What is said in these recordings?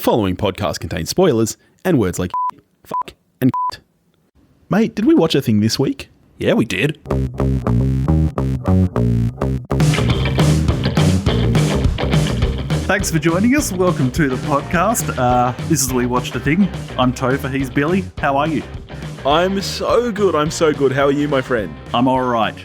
following podcast contains spoilers and words like fuck and Mate, did we watch a thing this week? Yeah, we did. Thanks for joining us. Welcome to the podcast. This is We Watched a Thing. I'm Topher, he's Billy. How are you? I'm so good. How are you, my friend? I'm all right.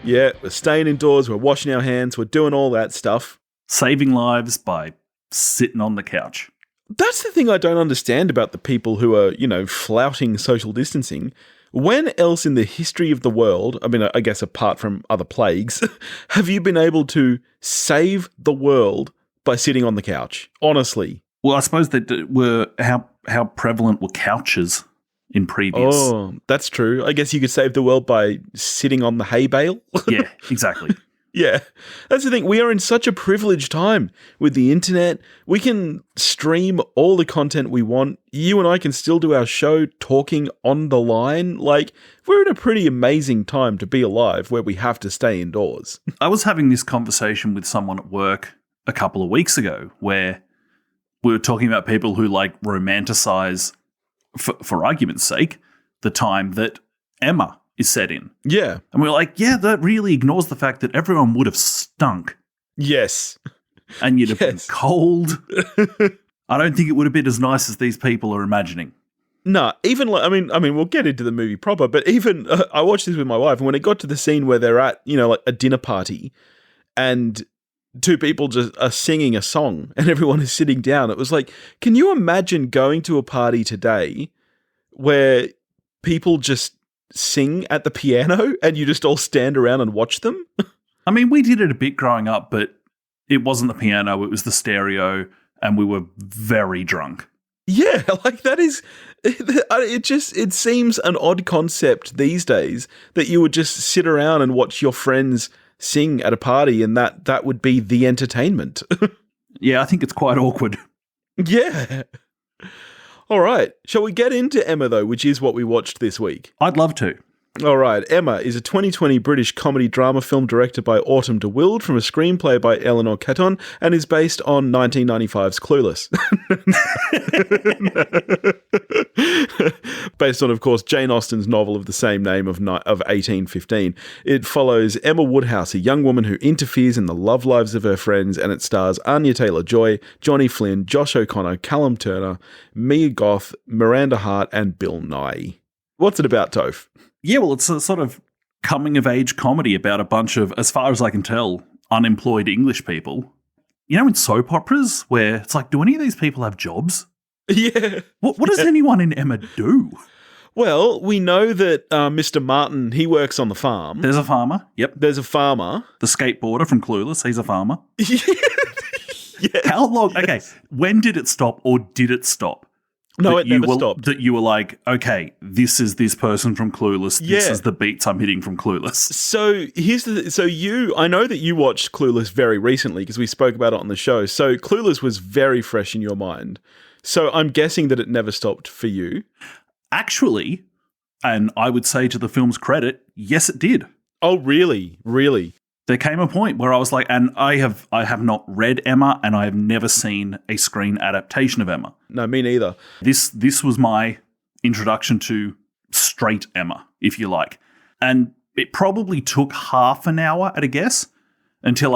Yeah, we're staying indoors, we're washing our hands, we're doing all that stuff. Saving lives by sitting on the couch. That's the thing I don't understand about the people who are, flouting social distancing. When else in the history of the world, I guess apart from other plagues, have you been able to save the world by sitting on the couch? Honestly. Well, I suppose that were how prevalent were couches in previous. Oh, that's true. I guess you could save the world by sitting on the hay bale. Yeah, exactly. Yeah, that's the thing. We are in such a privileged time with the internet. We can stream all the content we want. You and I can still do our show talking on the line. Like, we're in a pretty amazing time to be alive where we have to stay indoors. I was having this conversation with someone at work a couple of weeks ago where we were talking about people who romanticize, for argument's sake, the time that Emma is set in. Yeah. And we were like, yeah, that really ignores the fact that everyone would have stunk. Yes. And you'd have been cold. I don't think it would have been as nice as these people are imagining. No, even we'll get into the movie proper, but even I watched this with my wife, and when it got to the scene where they're at, a dinner party and two people just are singing a song and everyone is sitting down, it was like, can you imagine going to a party today where people just sing at the piano and you just all stand around and watch them? We did it a bit growing up, but it wasn't the piano, it was the stereo, and we were very drunk. Yeah, that is, it seems an odd concept these days that you would just sit around and watch your friends sing at a party and that would be the entertainment. Yeah, I think it's quite awkward. Yeah. All right. Shall we get into Emma, though, which is what we watched this week? I'd love to. All right. Emma is a 2020 British comedy drama film directed by Autumn de Wilde from a screenplay by Eleanor Catton and is based on 1995's Clueless. Based on, of course, Jane Austen's novel of the same name of 1815. It follows Emma Woodhouse, a young woman who interferes in the love lives of her friends, and it stars Anya Taylor-Joy, Johnny Flynn, Josh O'Connor, Callum Turner, Goth, Miranda Hart, and Bill Nighy. What's it about, Toph? Yeah, well, it's a sort of coming-of-age comedy about a bunch of, as far as I can tell, unemployed English people. In soap operas, where it's like, do any of these people have jobs? Yeah. What does anyone in Emma do? Well, we know that Mr. Martin, he works on the farm. There's a farmer. Yep. There's a farmer. The skateboarder from Clueless, he's a farmer. Yeah. How long? Okay, when did it stop, or did it stop? No, it never stopped. That you were like, okay, this is this person from Clueless. This is the beats I'm hitting from Clueless. So I know that you watched Clueless very recently because we spoke about it on the show. So Clueless was very fresh in your mind. So I'm guessing that it never stopped for you. Actually, and I would say to the film's credit, yes, it did. Oh, really? Really? There came a point where I was like, and I have not read Emma, and I have never seen a screen adaptation of Emma. No, me neither. This was my introduction to straight Emma, if you like. And it probably took half an hour at a guess until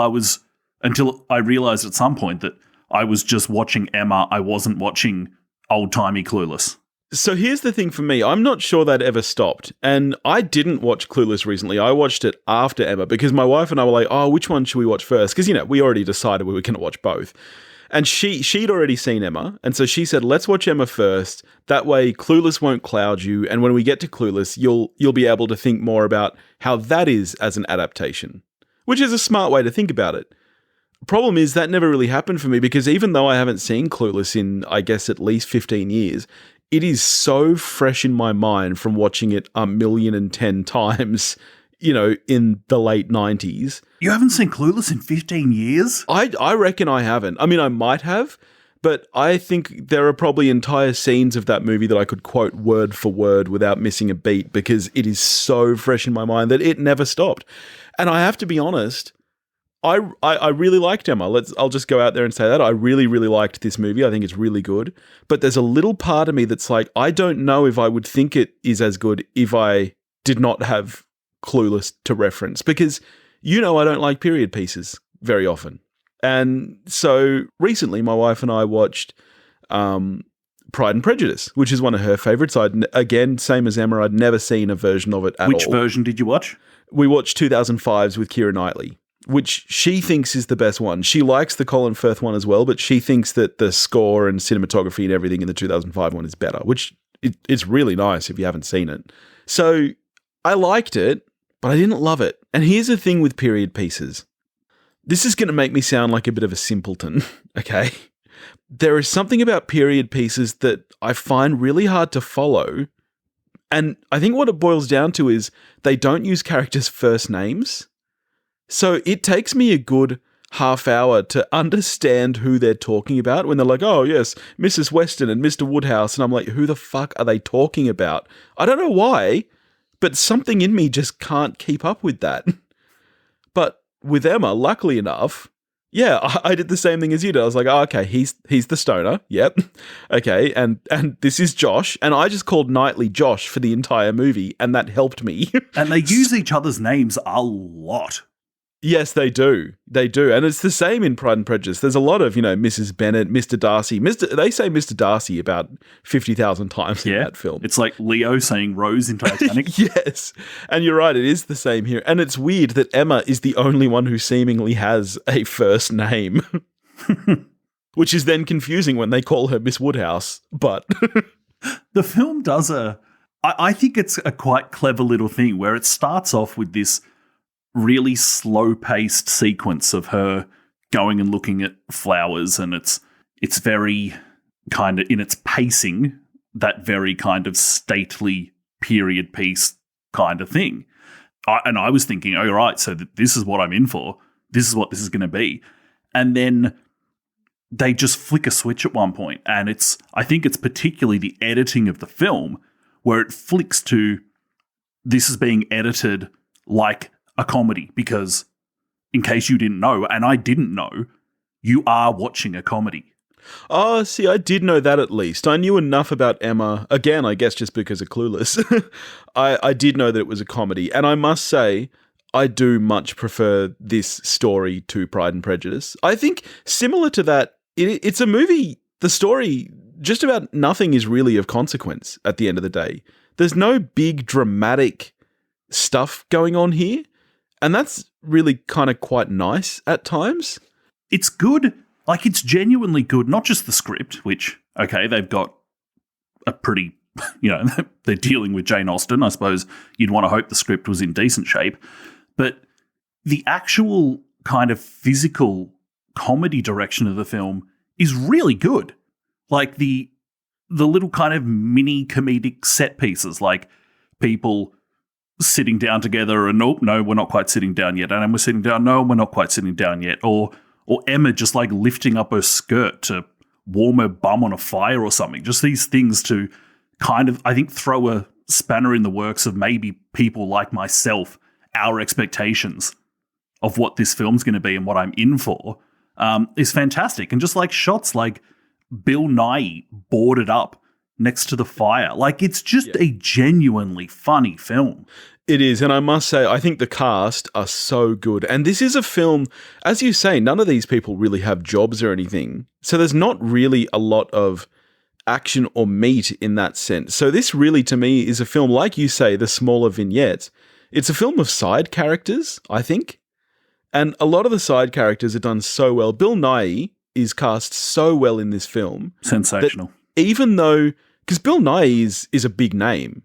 I realized at some point that I was just watching Emma. I wasn't watching old-timey Clueless. So here's the thing for me. I'm not sure that ever stopped. And I didn't watch Clueless recently. I watched it after Emma because my wife and I were like, oh, which one should we watch first? Because, we already decided we were going to watch both. And she'd already seen Emma. And so she said, let's watch Emma first. That way Clueless won't cloud you. And when we get to Clueless, you'll be able to think more about how that is as an adaptation, which is a smart way to think about it. Problem is that never really happened for me because even though I haven't seen Clueless in, I guess, at least 15 years, it is so fresh in my mind from watching it 1,010,000 times, in the late 90s. You haven't seen Clueless in 15 years? I reckon I haven't. I might have, but I think there are probably entire scenes of that movie that I could quote word for word without missing a beat because it is so fresh in my mind that it never stopped. And I have to be honest, I really liked Emma. I'll just go out there and say that. I really, really liked this movie. I think it's really good. But there's a little part of me that's like, I don't know if I would think it is as good if I did not have Clueless to reference. Because, I don't like period pieces very often. And so recently my wife and I watched Pride and Prejudice, which is one of her favourites. Again, same as Emma, I'd never seen a version of it at all. Which version did you watch? We watched 2005's with Keira Knightley, which she thinks is the best one. She likes the Colin Firth one as well, but she thinks that the score and cinematography and everything in the 2005 one is better, which it's really nice if you haven't seen it. So I liked it, but I didn't love it. And here's the thing with period pieces. This is going to make me sound like a bit of a simpleton, okay? There is something about period pieces that I find really hard to follow. And I think what it boils down to is they don't use characters' first names. So it takes me a good half hour to understand who they're talking about when they're like, oh, yes, Mrs. Weston and Mr. Woodhouse. And I'm like, who the fuck are they talking about? I don't know why, but something in me just can't keep up with that. But with Emma, luckily enough, yeah, I did the same thing as you did. I was like, oh, okay, he's the stoner. Yep. Okay. And this is Josh. And I just called Knightley Josh for the entire movie. And that helped me. And they use each other's names a lot. Yes, they do. They do. And it's the same in Pride and Prejudice. There's a lot of, Mrs. Bennet, Mr. Darcy. They say Mr. Darcy about 50,000 times in that film. It's like Leo saying Rose in Titanic. Yes. And you're right, it is the same here. And it's weird that Emma is the only one who seemingly has a first name. Which is then confusing when they call her Miss Woodhouse. But the film does I think it's a quite clever little thing where it starts off with this really slow-paced sequence of her going and looking at flowers, and it's very kind of, in its pacing, that very kind of stately period piece kind of thing. And I was thinking, oh, right, so this is what I'm in for. This is what this is going to be. And then they just flick a switch at one point, and I think it's particularly the editing of the film where it flicks to this is being edited like a comedy, because in case you didn't know, and I didn't know, you are watching a comedy. Oh, see, I did know that at least. I knew enough about Emma, again, I guess just because of Clueless. I did know that it was a comedy, and I must say, I do much prefer this story to Pride and Prejudice. I think similar to that, it's a movie, the story, just about nothing is really of consequence at the end of the day. There's no big dramatic stuff going on here. And that's really kind of quite nice at times. It's good. Like, it's genuinely good. Not just the script, which, okay, they've got a pretty, they're dealing with Jane Austen. I suppose you'd want to hope the script was in decent shape. But the actual kind of physical comedy direction of the film is really good. Like, the little kind of mini comedic set pieces, like people sitting down together and no, we're not quite sitting down yet. And we're sitting down. No, we're not quite sitting down yet. Or Emma just like lifting up her skirt to warm her bum on a fire or something. Just these things to kind of, I think, throw a spanner in the works of maybe people like myself, our expectations of what this film's going to be and what I'm in for is fantastic. And just like shots like Bill Nighy boarded up next to the fire. Like, it's just a genuinely funny film. It is, and I must say, I think the cast are so good. And this is a film, as you say, none of these people really have jobs or anything. So there's not really a lot of action or meat in that sense. So this really, to me, is a film, like you say, the smaller vignettes. It's a film of side characters, I think. And a lot of the side characters are done so well. Bill Nighy is cast so well in this film. Sensational. Even though... Because Bill Nighy is a big name,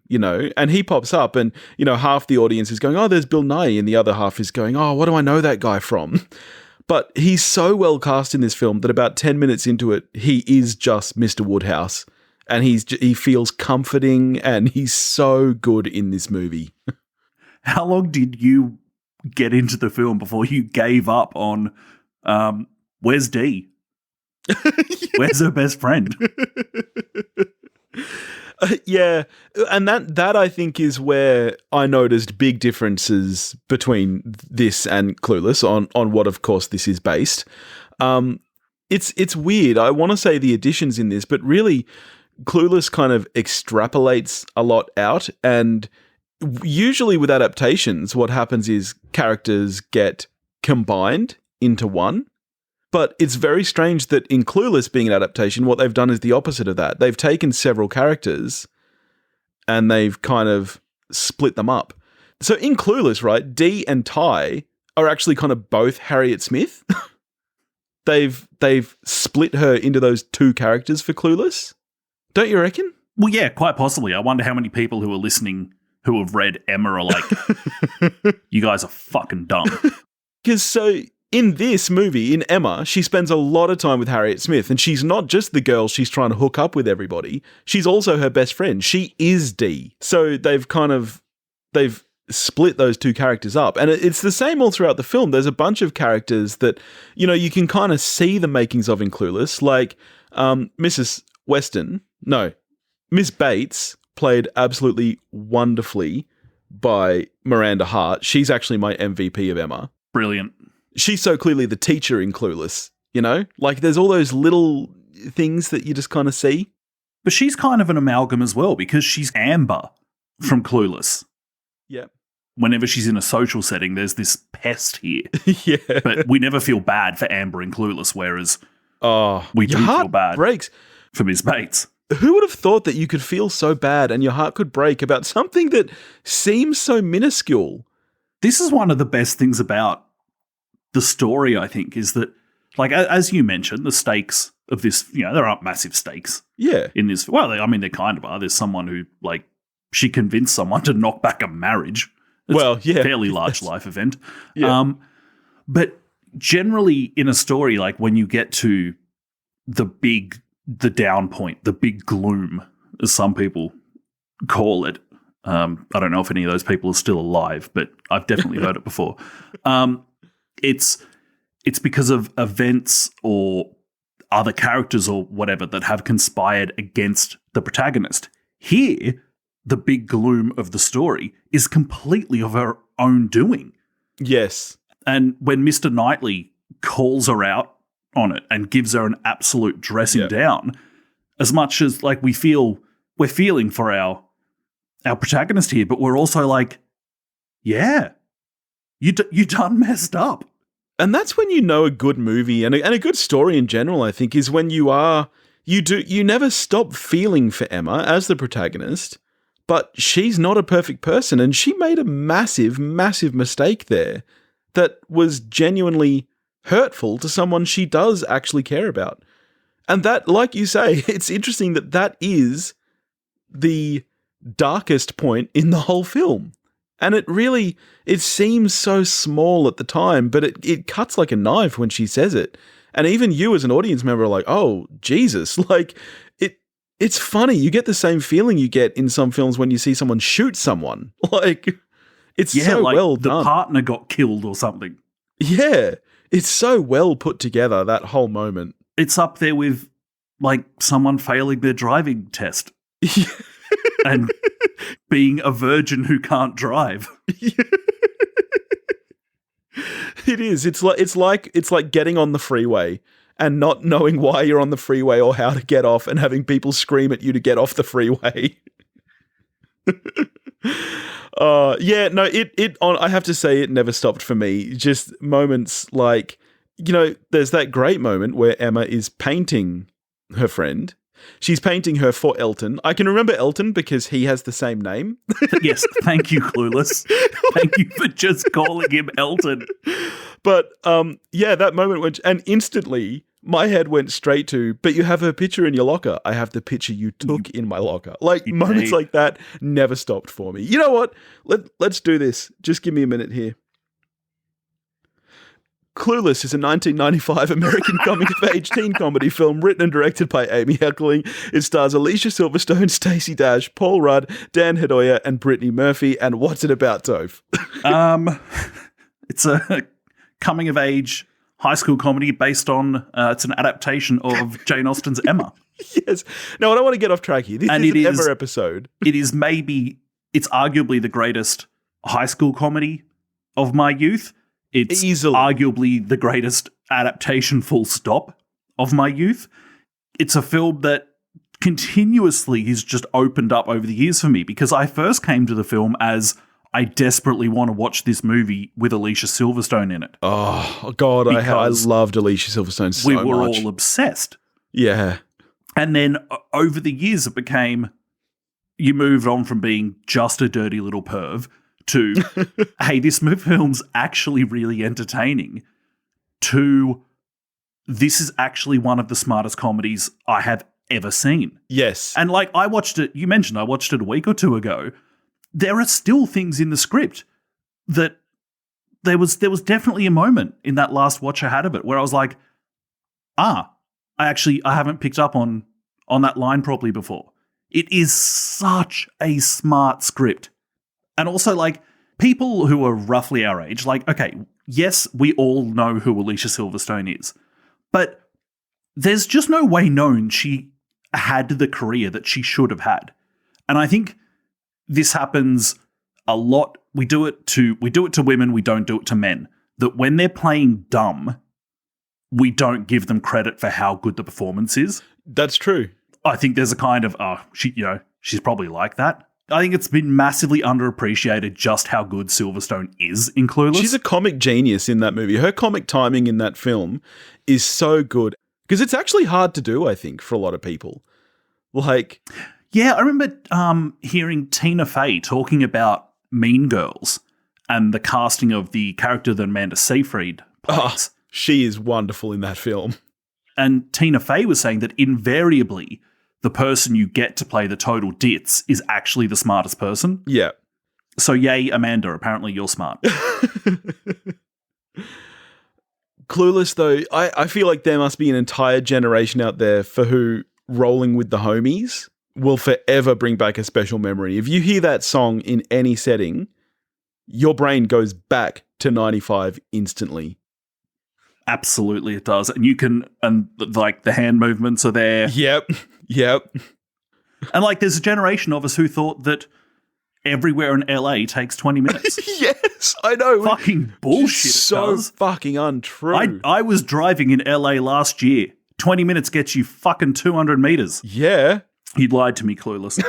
and he pops up and, half the audience is going, oh, there's Bill Nighy, and the other half is going, oh, what do I know that guy from? But he's so well cast in this film that about 10 minutes into it, he is just Mr. Woodhouse, and he feels comforting, and he's so good in this movie. How long did you get into the film before you gave up on where's Dee? Where's her best friend? Yeah, and that I think is where I noticed big differences between this and Clueless on what, of course, this is based. It's weird. I want to say the additions in this, but really, Clueless kind of extrapolates a lot out, and usually with adaptations, what happens is characters get combined into one. But it's very strange that in Clueless being an adaptation, what they've done is the opposite of that. They've taken several characters and they've kind of split them up. So in Clueless, right, Dee and Tai are actually kind of both Harriet Smith. They've split her into those two characters for Clueless. Don't you reckon? Well, yeah, quite possibly. I wonder how many people who are listening who have read Emma are like, you guys are fucking dumb. Because so in this movie, in Emma, she spends a lot of time with Harriet Smith, and she's not just the girl she's trying to hook up with everybody. She's also her best friend. She is Dee. So they've split those two characters up. And it's the same all throughout the film. There's a bunch of characters that, you can kind of see the makings of in Clueless, like Miss Bates, played absolutely wonderfully by Miranda Hart. She's actually my MVP of Emma. Brilliant. She's so clearly the teacher in Clueless, Like, there's all those little things that you just kind of see. But she's kind of an amalgam as well, because she's Amber from Clueless. Yeah. Whenever she's in a social setting, there's this pest here. Yeah. But we never feel bad for Amber in Clueless, whereas we do your heart feel bad breaks for Miss Bates. Who would have thought that you could feel so bad and your heart could break about something that seems so minuscule? This is one of the best things about the story, I think, is that, like, as you mentioned, the stakes of this, there aren't massive stakes. Yeah. In this. Well, they kind of are. There's someone who, like, she convinced someone to knock back a marriage. It's a fairly large life event. Yeah. But generally in a story, like, when you get to the down point, the big gloom, as some people call it, I don't know if any of those people are still alive, but I've definitely heard it before. It's because of events or other characters or whatever that have conspired against the protagonist. Here, the big gloom of the story is completely of her own doing. Yes. And when Mr. Knightley calls her out on it and gives her an absolute dressing down, as much as, like, we're feeling for our protagonist here, but we're also like, yeah, you done messed up. And that's when a good movie and a good story in general, I think, is when you never stop feeling for Emma as the protagonist, but she's not a perfect person, and she made a massive, massive mistake there that was genuinely hurtful to someone she does actually care about. And that, like you say, it's interesting that is the darkest point in the whole film. And it seems so small at the time, but it cuts like a knife when she says it. And even you as an audience member are like, oh, Jesus. Like, it's funny. You get the same feeling you get in some films when you see someone shoot someone. Like, it's so like well done. The partner got killed or something. Yeah. It's so well put together, that whole moment. It's up there with, like, someone failing their driving test. And being a virgin who can't drive. It is. It's like getting on the freeway and not knowing why you're on the freeway or how to get off, and having people scream at you to get off the freeway. I have to say, it never stopped for me. Just moments like, there's that great moment where Emma is painting her friend. She's painting her for Elton. I can remember Elton because he has the same name. Yes, thank you, Clueless. Thank you for just calling him Elton. But that moment and instantly my head went straight to, but you have her picture in your locker. I have the picture you took in my locker. Like, moments like that never stopped for me. You know what? Let's do this. Just give me a minute here. Clueless is a 1995 American coming-of-age teen comedy film written and directed by Amy Heckerling. It stars Alicia Silverstone, Stacey Dash, Paul Rudd, Dan Hedaya, and Brittany Murphy. And what's it about, Toph? It's a coming-of-age high school comedy based on, it's an adaptation of Jane Austen's Emma. Yes. No, I don't want to get off track here. This is an Emma episode. It's arguably the greatest high school comedy of my youth. It's Easily. arguably the greatest adaptation full stop of my youth. It's a film that continuously has just opened up over the years for me, because I first came to the film as I desperately want to watch this movie with Alicia Silverstone in it. Oh, God, I loved Alicia Silverstone so much. We were all obsessed. Yeah. And then over the years, it became, you moved on from being just a dirty little perv to, hey, this film's actually really entertaining, to this is actually one of the smartest comedies I have ever seen. Yes. And like, I watched it, you mentioned I watched it a week or two ago. There are still things in the script that there was definitely a moment in that last watch I had of it where I was like, I haven't picked up on that line properly before. It is such a smart script. And also, like, people who are roughly our age, like, okay, yes, we all know who Alicia Silverstone is, but there's just no way known she had the career that she should have had. And I think this happens a lot. We do it to women, we don't do it to men. That when they're playing dumb, we don't give them credit for how good the performance is. That's true. I think there's a kind of, she's probably like that. I think it's been massively underappreciated just how good Silverstone is in Clueless. She's a comic genius in that movie. Her comic timing in that film is so good. Because it's actually hard to do, I think, for a lot of people. Like, yeah, I remember hearing Tina Fey talking about Mean Girls and the casting of the character that Amanda Seyfried plays. She is wonderful in that film. And Tina Fey was saying that invariably the person you get to play the total ditz is actually the smartest person. Yeah. So yay, Amanda, apparently you're smart. Clueless, though, I feel like there must be an entire generation out there for who Rolling with the Homies will forever bring back a special memory. If you hear that song in any setting, your brain goes back to 95 instantly. Absolutely it does. And like the hand movements are there. Yep. And like there's a generation of us who thought that everywhere in LA takes 20 minutes. Yes, I know. Fucking bullshit. So fucking untrue. I was driving in LA last year. 20 minutes gets you fucking 200 meters. Yeah. You lied to me, Clueless.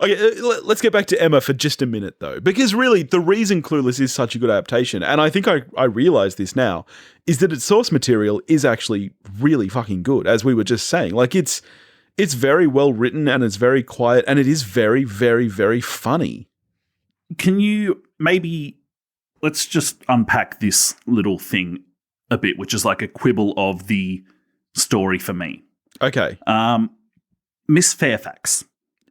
Okay, let's get back to Emma for just a minute, though. Because really, the reason Clueless is such a good adaptation, and I think I realise this now, is that its source material is actually really fucking good, as we were just saying. Like, it's very well written, and it's very quiet, and it is very, very, very funny. Can you maybe... Let's just unpack this little thing a bit, which is like a quibble of the story for me. Okay. Miss Fairfax.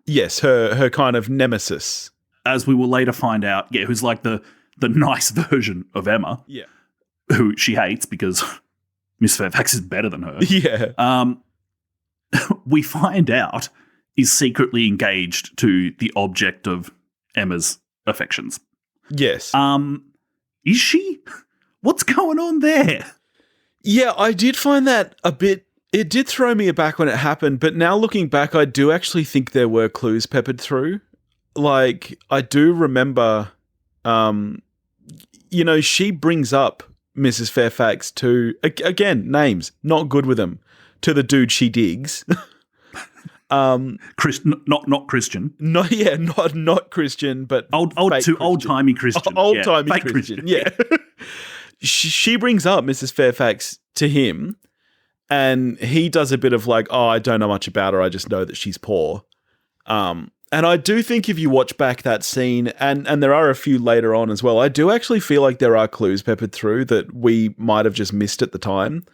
Yes, her kind of nemesis. As we will later find out, who's like the nice version of Emma. Yeah. Who she hates because Miss Fairfax is better than her. Yeah. We find out is secretly engaged to the object of Emma's affections. Yes. Is she? What's going on there? Yeah, I did find that a bit... It did throw me aback when it happened, but now looking back, I do actually think there were clues peppered through. Like, I do remember, she brings up Mrs. Fairfax to, again, names, not good with them, to the dude she digs. Not Christian. Not Christian, but old-timey Christian. Old-timey Christian, yeah. She brings up Mrs. Fairfax to him, and he does a bit of like, I don't know much about her, I just know that she's poor. And I do think if you watch back that scene, and there are a few later on as well, I do actually feel like there are clues peppered through that we might have just missed at the time.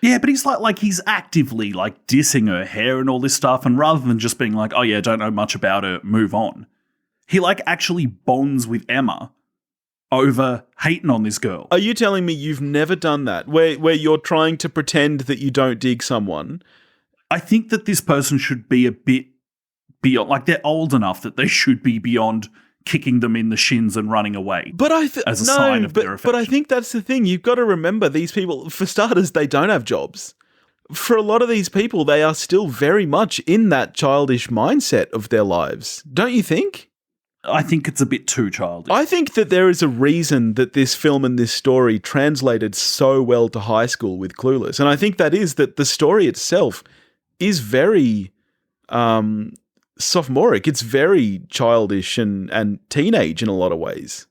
Yeah, but he's like he's actively like dissing her hair and all this stuff, and rather than just being like, oh yeah, don't know much about her, move on, he like actually bonds with Emma over hating on this girl. Are you telling me you've never done that, where you're trying to pretend that you don't dig someone? I think that this person should be a bit beyond, like they're old enough that they should be beyond kicking them in the shins and running away. But as a sign of their affection. But I think that's the thing. You've got to remember these people, for starters, they don't have jobs. For a lot of these people, they are still very much in that childish mindset of their lives. Don't you think? I think it's a bit too childish. I think that there is a reason that this film and this story translated so well to high school with Clueless. And I think that is that the story itself is very sophomoric. It's very childish and teenage in a lot of ways.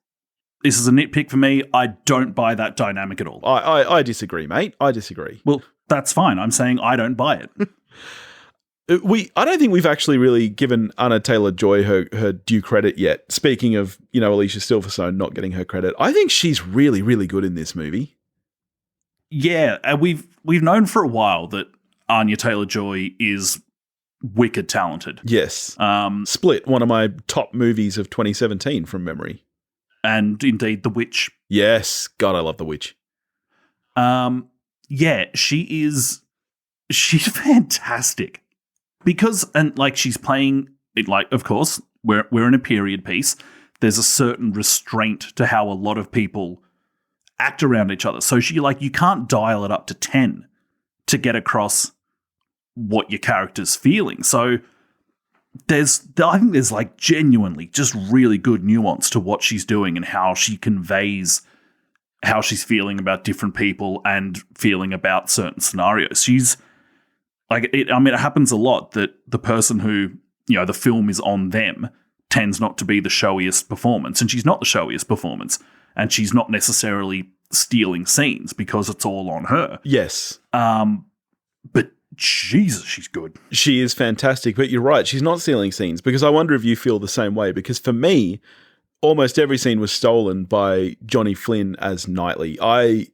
This is a nitpick for me. I don't buy that dynamic at all. I disagree, mate. I disagree. Well, that's fine. I'm saying I don't buy it. I don't think we've actually really given Anya Taylor-Joy her due credit yet. Speaking of, Alicia Silverstone not getting her credit, I think she's really, really good in this movie. Yeah, we've known for a while that Anya Taylor-Joy is wicked talented. Yes. Split, one of my top movies of 2017 from memory. And indeed, The Witch. Yes. God, I love The Witch. Yeah, she's fantastic. Because, and like, she's playing it, like, of course, we're in a period piece. There's a certain restraint to how a lot of people act around each other. So you can't dial it up to 10 to get across what your character's feeling. So I think there's like genuinely just really good nuance to what she's doing and how she conveys how she's feeling about different people and feeling about certain scenarios. She's like, it happens a lot that the person who, the film is on them tends not to be the showiest performance, and she's not the showiest performance, and she's not necessarily stealing scenes because it's all on her. Yes. But Jesus, she's good. She is fantastic, but you're right, she's not stealing scenes, because I wonder if you feel the same way, because for me, almost every scene was stolen by Johnny Flynn as Knightley. I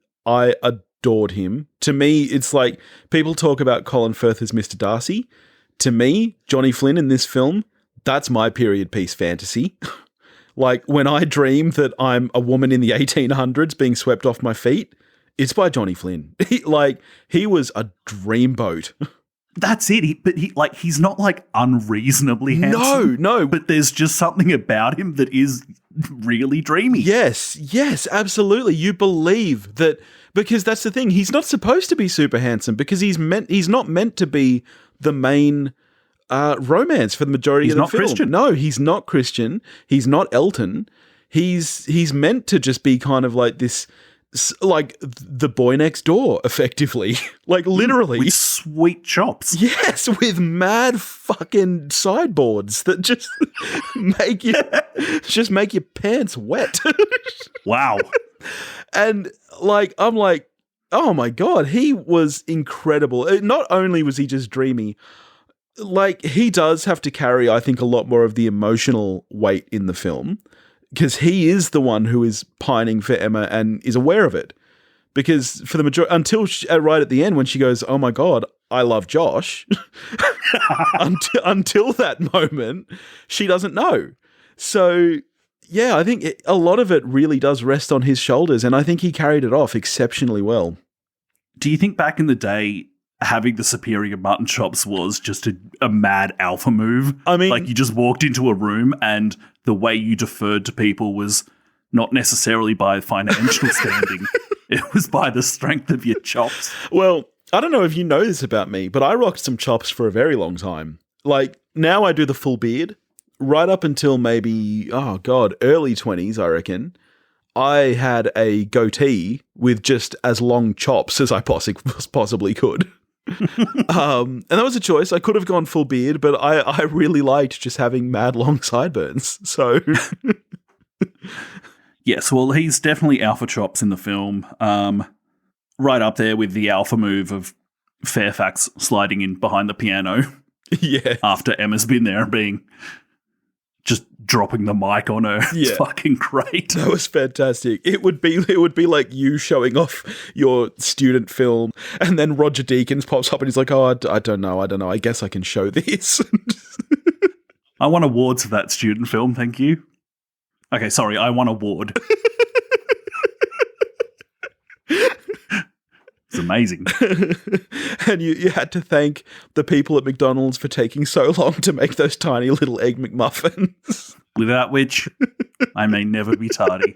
adored him. To me, it's like people talk about Colin Firth as Mr. Darcy. To me, Johnny Flynn in this film, that's my period piece fantasy. Like, when I dream that I'm a woman in the 1800s being swept off my feet, it's by Johnny Flynn. He was a dreamboat. That's it. But he's not like unreasonably handsome. No. But there's just something about him that is really dreamy. Yes, absolutely. You believe that, because that's the thing. He's not supposed to be super handsome because he's not meant to be the main romance for the majority of the film. Christian. No, he's not Christian. He's not Elton. He's meant to just be kind of like this, like the boy next door, effectively. Like, literally. With sweet chops. Yes, with mad fucking sideboards that just make your pants wet. Wow. And I'm like, oh my God, he was incredible. Not only was he just dreamy, like, he does have to carry, I think, a lot more of the emotional weight in the film, because he is the one who is pining for Emma and is aware of it. Because for the majority, until right at the end when she goes, oh my God, I love Josh, until that moment, she doesn't know. So, yeah, I think a lot of it really does rest on his shoulders, and I think he carried it off exceptionally well. Do you think back in the day, having the superior mutton chops was just a mad alpha move? I mean, like, you just walked into a room and the way you deferred to people was not necessarily by financial standing. It was by the strength of your chops. Well, I don't know if you know this about me, but I rocked some chops for a very long time. Like, now I do the full beard. Right up until maybe, early 20s, I reckon, I had a goatee with just as long chops as I possibly could. And that was a choice. I could have gone full beard, but I really liked just having mad long sideburns. So, yes, well, he's definitely alpha chops in the film. Right up there with the alpha move of Fairfax sliding in behind the piano. Yeah, after Emma's been there and being just dropping the mic on her. Yeah. It's fucking great. That was fantastic. It would be like you showing off your student film, and then Roger Deakins pops up and he's like, oh, I don't know. I guess I can show this. I won awards for that student film, thank you. Okay, sorry, I won award. It's amazing. And you had to thank the people at McDonald's for taking so long to make those tiny little egg McMuffins. without which I may never be tardy.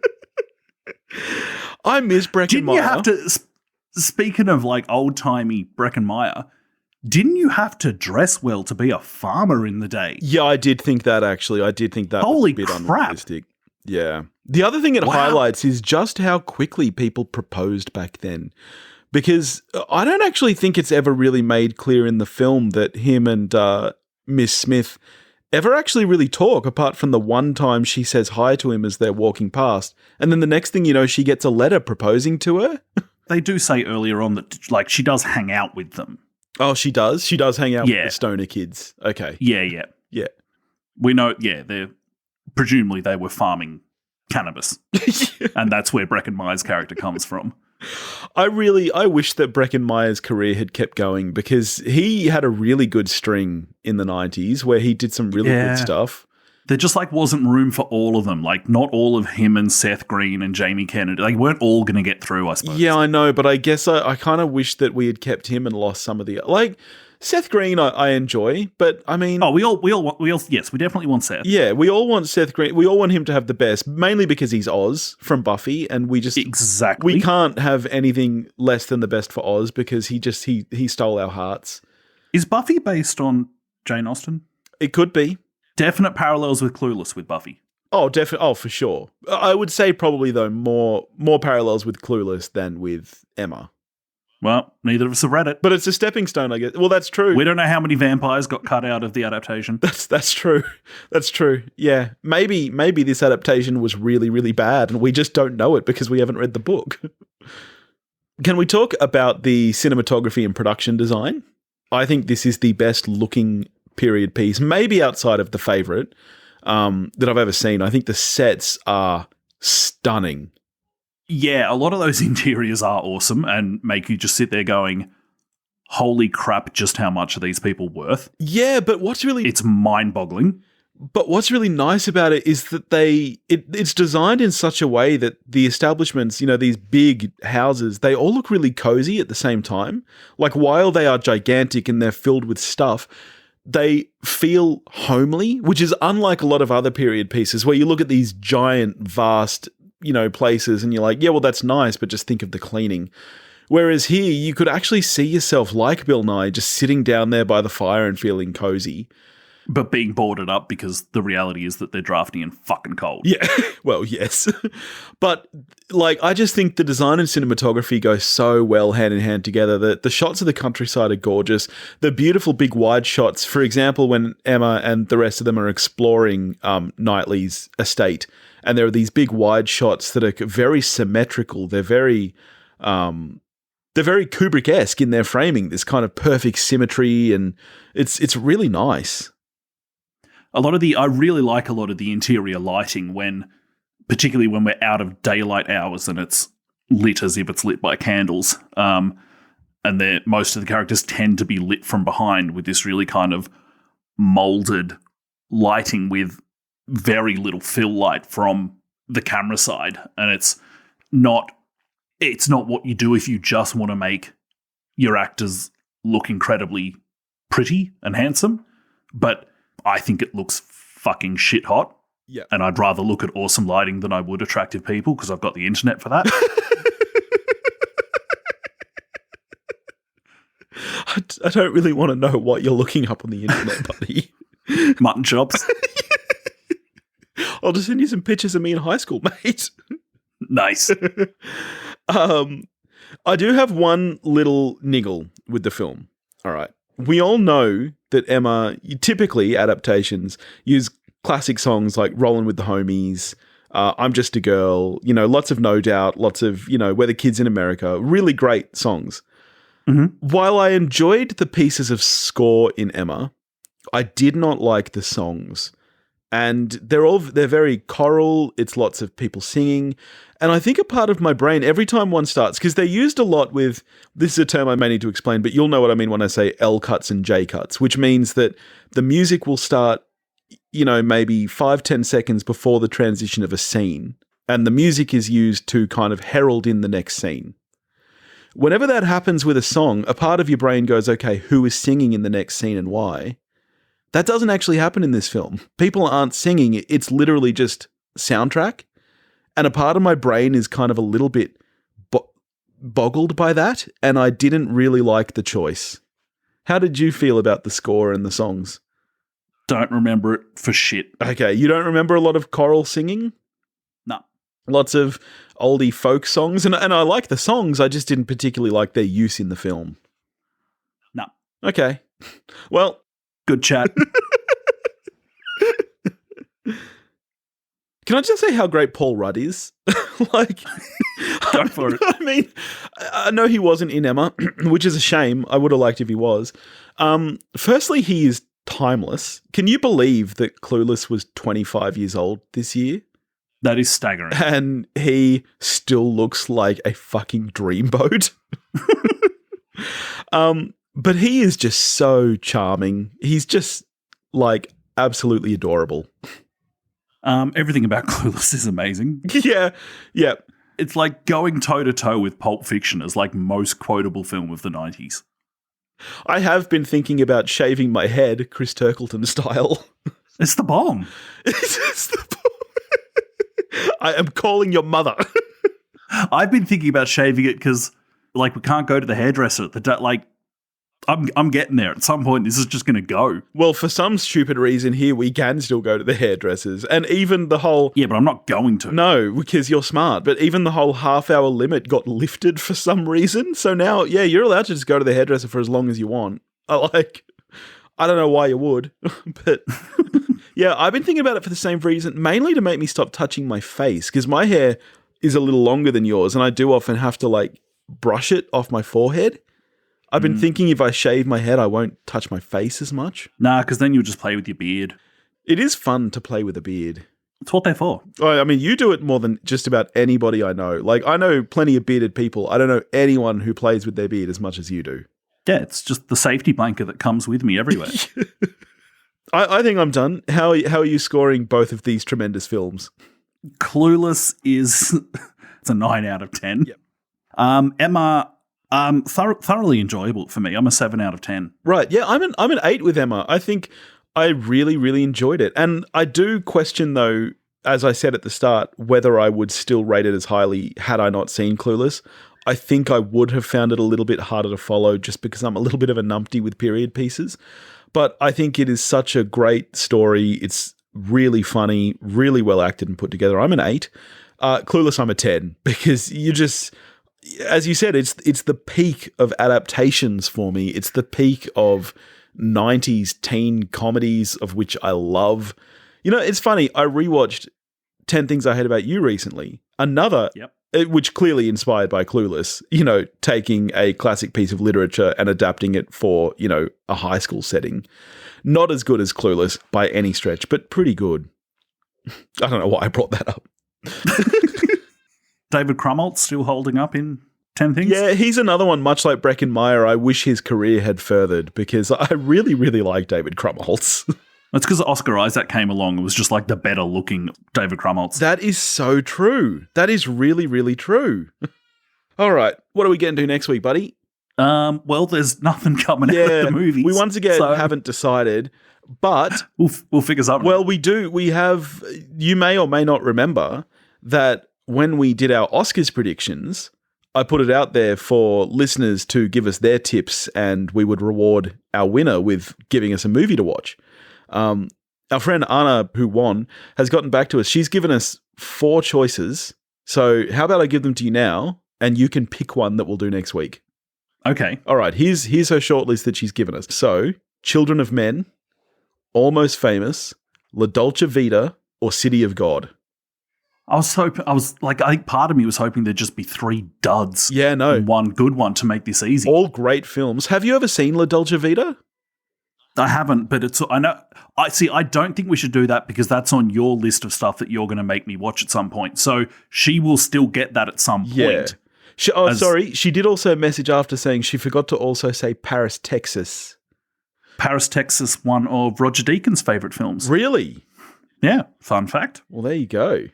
I miss Breckenmeyer. Didn't you have to, speaking of like old-timey Breckenmeyer, didn't you have to dress well to be a farmer in the day? Yeah, I did think that, actually. I did think that Holy was a bit crap. unrealistic. Yeah. The other thing it highlights is just how quickly people proposed back then. Because I don't actually think it's ever really made clear in the film that him and Miss Smith ever actually really talk, apart from the one time she says hi to him as they're walking past. And then the next thing you know, she gets a letter proposing to her. They do say earlier on that like she does hang out with them. Oh, she does? She does hang out with the stoner kids. Okay. Yeah. We know, presumably they were farming cannabis. And that's where Breckenmeyer's character comes from. I wish that Breckenmeyer's career had kept going, because he had a really good string in the 90s where he did some really good stuff. There just like wasn't room for all of them. Like not all of him and Seth Green and Jamie Kennedy. They weren't all going to get through, I suppose. Yeah, I know, but I guess I kind of wish that we had kept him and lost some of the like Seth Green. I enjoy, but I mean, yes, we definitely want Seth. Yeah, we all want Seth Green. We all want him to have the best, mainly because he's Oz from Buffy, and we can't have anything less than the best for Oz because he stole our hearts. Is Buffy based on Jane Austen? It could be. Definite parallels with Clueless with Buffy. Oh, definitely. Oh, for sure. I would say probably though more parallels with Clueless than with Emma. Well, neither of us have read it. But it's a stepping stone, I guess. Well, that's true. We don't know how many vampires got cut out of the adaptation. That's true. That's true. Yeah. Maybe this adaptation was really, really bad and we just don't know it because we haven't read the book. Can we talk about the cinematography and production design? I think this is the best looking period piece, maybe outside of The Favourite, that I've ever seen. I think the sets are stunning. Yeah, a lot of those interiors are awesome and make you just sit there going, holy crap, just how much are these people worth? Yeah, but it's mind-boggling. But what's really nice about it is that it's designed in such a way that the establishments, these big houses, they all look really cozy at the same time. Like while they are gigantic and they're filled with stuff, they feel homely, which is unlike a lot of other period pieces where you look at these giant, vast, places and you're like, yeah, well, that's nice, but just think of the cleaning. Whereas here, you could actually see yourself like Bill Nighy just sitting down there by the fire and feeling cozy. But being boarded up because the reality is that they're drafting in fucking cold. Yeah, well, yes. But, I just think the design and cinematography go so well hand in hand together that the shots of the countryside are gorgeous. The beautiful big wide shots, for example, when Emma and the rest of them are exploring Knightley's estate, and there are these big wide shots that are very symmetrical. They're very Kubrick-esque in their framing, this kind of perfect symmetry, and it's really nice. I really like a lot of the interior lighting particularly when we're out of daylight hours and it's lit as if it's lit by candles. And most of the characters tend to be lit from behind with this really kind of molded lighting with very little fill light from the camera side. And it's not what you do if you just want to make your actors look incredibly pretty and handsome, but I think it looks fucking shit hot. Yeah. And I'd rather look at awesome lighting than I would attractive people because I've got the internet for that. I don't really want to know what you're looking up on the internet, buddy. Mutton chops. I'll just send you some pictures of me in high school, mate. Nice. I do have one little niggle with the film. All right. We all know that Emma, typically adaptations, use classic songs like Rollin' with the Homies, I'm Just a Girl, lots of No Doubt, lots of, We're the Kids in America, really great songs. Mm-hmm. While I enjoyed the pieces of score in Emma, I did not like the songs. And they're very choral, it's lots of people singing. And I think a part of my brain, every time one starts, because they're used a lot with, this is a term I may need to explain, but you'll know what I mean when I say L cuts and J cuts, which means that the music will start, maybe 5-10 seconds before the transition of a scene. And the music is used to kind of herald in the next scene. Whenever that happens with a song, a part of your brain goes, okay, who is singing in the next scene and why? That doesn't actually happen in this film. People aren't singing. It's literally just soundtrack. And a part of my brain is kind of a little bit boggled by that, and I didn't really like the choice. How did you feel about the score and the songs? Don't remember it for shit. Okay, you don't remember a lot of choral singing? No. Lots of oldie folk songs, and I like the songs, I just didn't particularly like their use in the film. No. Okay. Well, good chat. Can I just say how great Paul Rudd is? Like, go for it. I mean, I know he wasn't in Emma, which is a shame. I would have liked if he was. Firstly, he is timeless. Can you believe that Clueless was 25 years old this year? That is staggering. And he still looks like a fucking dreamboat. But he is just so charming. He's just, like, absolutely adorable. Everything about Clueless is amazing. Yeah. It's like going toe-to-toe with Pulp Fiction as, like, most quotable film of the 90s. I have been thinking about shaving my head, Chris Turkleton style. It's the bomb. It's the bomb. I am calling your mother. I've been thinking about shaving it because, like, we can't go to the hairdresser at the like. I'm getting there. At some point, this is just going to go. Well, for some stupid reason here, we can still go to the hairdressers. And even the whole... Yeah, but I'm not going to. No, because you're smart. But even the whole half-hour limit got lifted for some reason. So now, yeah, you're allowed to just go to the hairdresser for as long as you want. I don't know why you would. But yeah, I've been thinking about it for the same reason. Mainly to make me stop touching my face. Because my hair is a little longer than yours. And I do often have to, like, brush it off my forehead. I've been thinking if I shave my head, I won't touch my face as much. Nah, because then you'll just play with your beard. It is fun to play with a beard. That's what they're for. I mean, you do it more than just about anybody I know. Like, I know plenty of bearded people. I don't know anyone who plays with their beard as much as you do. Yeah, it's just the safety blanket that comes with me everywhere. I think I'm done. How are you scoring both of these tremendous films? Clueless is it's a 9 out of 10. Yep. Emma... thoroughly enjoyable for me. I'm a 7 out of 10. Right. Yeah, I'm an 8 with Emma. I think I really, really enjoyed it. And I do question, though, as I said at the start, whether I would still rate it as highly had I not seen Clueless. I think I would have found it a little bit harder to follow just because I'm a little bit of a numpty with period pieces. But I think it is such a great story. It's really funny, really well acted and put together. I'm an 8. Clueless, I'm a 10 because you just... As you said, it's the peak of adaptations for me. It's the peak of 90s teen comedies, of which I love. You know, it's funny. I rewatched 10 Things I Hate About You recently. Another, which clearly inspired by Clueless, you know, taking a classic piece of literature and adapting it for, you know, a high school setting. Not as good as Clueless by any stretch, but pretty good. I don't know why I brought that up. David Krumholtz still holding up in 10 Things? Yeah, he's another one, much like Breckin Meyer. I wish his career had furthered because I really, really like David Krumholtz. It's because Oscar Isaac came along and was just like the better looking David Krumholtz. That is so true. That is really, really true. All right, what are we getting to next week, buddy? Well, there's nothing coming out of the movies. We once again haven't decided, but... We'll figure something. Well, we do. We have... You may or may not remember that when we did our Oscars predictions, I put it out there for listeners to give us their tips and we would reward our winner with giving us a movie to watch. Our friend Anna, who won, has gotten back to us. She's given us 4 choices. So how about I give them to you now and you can pick one that we'll do next week. Okay. All right. Here's her shortlist that she's given us. So Children of Men, Almost Famous, La Dolce Vita, or City of God. I think part of me was hoping there'd just be 3 duds. Yeah, no. And one good one to make this easy. All great films. Have you ever seen La Dolce Vita? I haven't, but I don't think we should do that because that's on your list of stuff that you're going to make me watch at some point. So she will still get that at some point. Yeah. Sorry. She did also message after saying she forgot to also say Paris, Texas. Paris, Texas, one of Roger Deakins' favourite films. Really? Yeah. Fun fact. Well, there you go.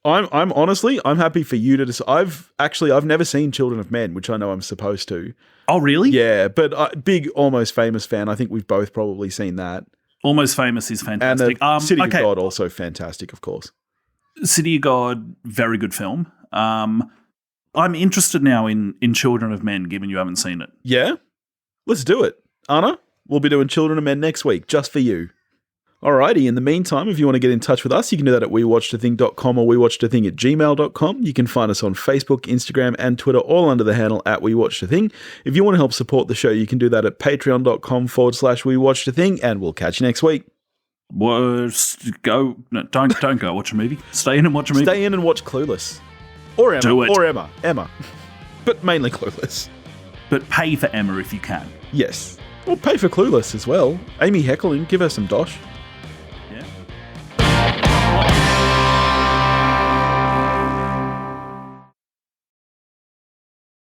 I'm honestly happy for you to decide. I've never seen Children of Men, which I know I'm supposed to. Oh, really? Yeah, but big Almost Famous fan. I think we've both probably seen that. Almost Famous is And fantastic. City of God, also fantastic, of course. City of God, very good film. I'm interested now in Children of Men, given you haven't seen it. Yeah? Let's do it. Anna, we'll be doing Children of Men next week, just for you. Alrighty, in the meantime, if you want to get in touch with us, you can do that at wewatchedathing.com or wewatchedathing@gmail.com. You can find us on Facebook, Instagram, and Twitter, all under the handle at wewatchedathing. If you want to help support the show, you can do that at patreon.com/wewatchedathing, and we'll catch you next week. Don't go watch a movie. Stay in and watch a movie. Stay in and watch Clueless. Or Emma. Do it. Or Emma. But mainly Clueless. But pay for Emma if you can. Yes. Or pay for Clueless as well. Amy Heckerling, give her some dosh.